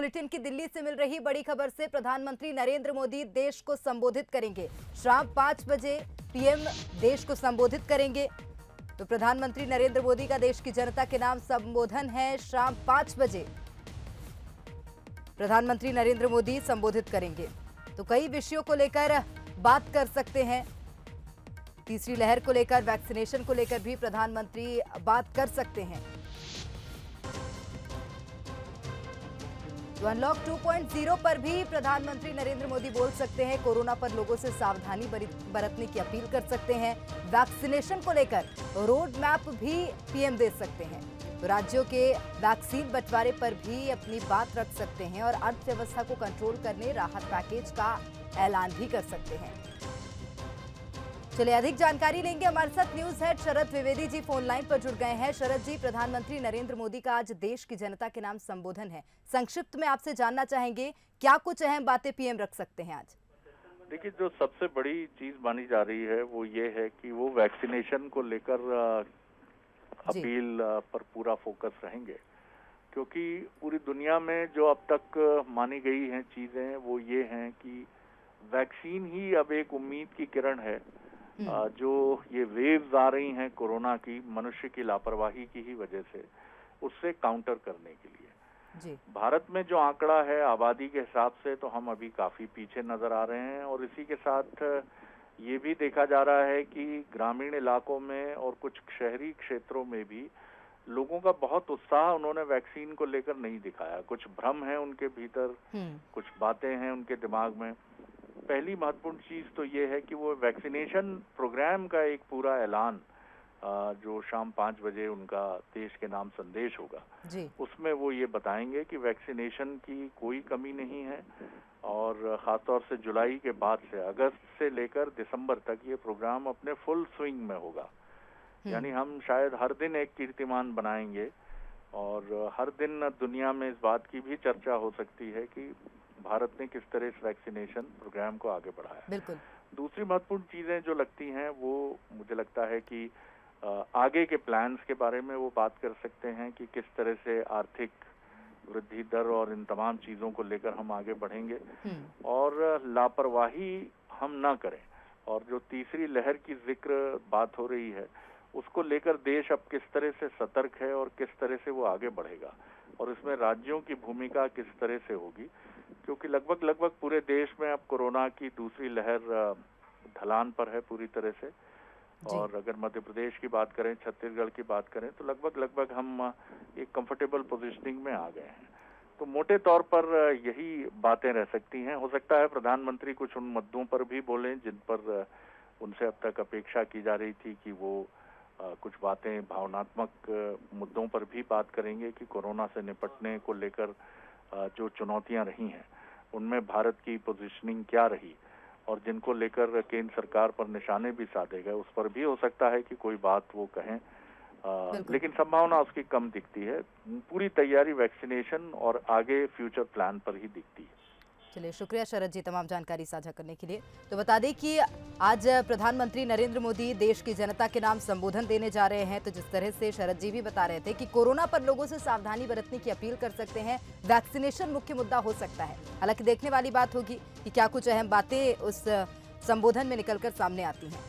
Bulletin की दिल्ली से मिल रही बड़ी खबर से प्रधानमंत्री नरेंद्र मोदी देश को संबोधित करेंगे। शाम 5 बजे पीएम देश को संबोधित करेंगे। तो प्रधानमंत्री नरेंद्र मोदी का देश की जनता के नाम संबोधन है। शाम 5 बजे प्रधानमंत्री नरेंद्र मोदी संबोधित करेंगे। तो कई विषयों को लेकर बात कर सकते हैं। तीसरी लहर को लेकर, वैक्सीनेशन को लेकर भी प्रधानमंत्री बात कर सकते हैं। तो अनलॉक 2.0 पर भी प्रधानमंत्री नरेंद्र मोदी बोल सकते हैं। कोरोना पर लोगों से सावधानी बरतने की अपील कर सकते हैं। वैक्सीनेशन को लेकर रोड मैप भी पीएम दे सकते हैं। तो राज्यों के वैक्सीन बंटवारे पर भी अपनी बात रख सकते हैं और अर्थव्यवस्था को कंट्रोल करने राहत पैकेज का ऐलान भी कर सकते हैं। चलिए अधिक जानकारी लेंगे। हमारे साथ न्यूज हेड शरद द्विवेदी जी फोन लाइन पर जुड़ गए हैं। शरद जी, प्रधानमंत्री नरेंद्र मोदी का आज देश की जनता के नाम संबोधन है। संक्षिप्त में आपसे जानना चाहेंगे क्या कुछ अहम बातें पीएम रख सकते हैं आज? देखिए, जो सबसे बड़ी चीज मानी जा रही है वो ये है कि वो वैक्सीनेशन को लेकर अपील पर पूरा फोकस रहेंगे, क्योंकि पूरी दुनिया में जो अब तक मानी गई हैं चीजें वो ये हैं कि वैक्सीन ही अब एक उम्मीद की किरण है। जो ये वेव्स आ रही हैं कोरोना की, मनुष्य की लापरवाही की ही वजह से, उससे काउंटर करने के लिए जी। भारत में जो आंकड़ा है आबादी के हिसाब से, तो हम अभी काफी पीछे नजर आ रहे हैं। और इसी के साथ ये भी देखा जा रहा है कि ग्रामीण इलाकों में और कुछ शहरी क्षेत्रों में भी लोगों का बहुत उत्साह उन्होंने वैक्सीन को लेकर नहीं दिखाया। कुछ भ्रम है उनके भीतर, कुछ बातें हैं उनके दिमाग में। पहली महत्वपूर्ण चीज तो ये है कि वो वैक्सीनेशन प्रोग्राम का एक पूरा ऐलान जो शाम 5 बजे उनका देश के नाम संदेश होगा जी। उसमें वो ये बताएंगे कि वैक्सीनेशन की कोई कमी नहीं है और खासतौर से जुलाई के बाद से, अगस्त से लेकर दिसंबर तक ये प्रोग्राम अपने फुल स्विंग में होगा। यानी हम शायद हर दिन एक कीर्तिमान बनाएंगे और हर दिन दुनिया में इस बात की भी चर्चा हो सकती है कि भारत ने किस तरह इस वैक्सीनेशन प्रोग्राम को आगे बढ़ाया। बिल्कुल। दूसरी महत्वपूर्ण चीजें जो लगती हैं वो मुझे लगता है कि आगे के प्लान्स के बारे में वो बात कर सकते हैं कि किस तरह से आर्थिक वृद्धि दर और इन तमाम चीजों को लेकर हम आगे बढ़ेंगे और लापरवाही हम ना करें। और जो तीसरी लहर की जिक्र बात हो रही है उसको लेकर देश अब किस तरह से सतर्क है और किस तरह से वो आगे बढ़ेगा और इसमें राज्यों की भूमिका किस तरह से होगी, क्योंकि लगभग पूरे देश में अब कोरोना की दूसरी लहर ढलान पर है पूरी तरह से। और अगर मध्य प्रदेश की बात करें, छत्तीसगढ़ की बात करें, तो लगभग हम एक कंफर्टेबल पोजीशनिंग में आ गए हैं। तो मोटे तौर पर यही बातें रह सकती हैं। हो सकता है प्रधानमंत्री कुछ उन मुद्दों पर भी बोलें जिन पर उनसे अब तक अपेक्षा की जा रही थी कि वो कुछ बातें भावनात्मक मुद्दों पर भी बात करेंगे कि कोरोना से निपटने को लेकर जो चुनौतियां रही हैं उनमें भारत की पोजीशनिंग क्या रही और जिनको लेकर केंद्र सरकार पर निशाने भी साधे गए, उस पर भी हो सकता है कि कोई बात वो कहें। लेकिन संभावना उसकी कम दिखती है। पूरी तैयारी वैक्सीनेशन और आगे फ्यूचर प्लान पर ही दिखती है। चलिए, शुक्रिया शरद जी तमाम जानकारी साझा करने के लिए। तो बता दें कि आज प्रधानमंत्री नरेंद्र मोदी देश की जनता के नाम संबोधन देने जा रहे हैं। तो जिस तरह से शरद जी भी बता रहे थे कि कोरोना पर लोगों से सावधानी बरतने की अपील कर सकते हैं, वैक्सीनेशन मुख्य मुद्दा हो सकता है। हालांकि देखने वाली बात होगी कि क्या कुछ अहम बातें उस संबोधन में निकलकर सामने आती हैं।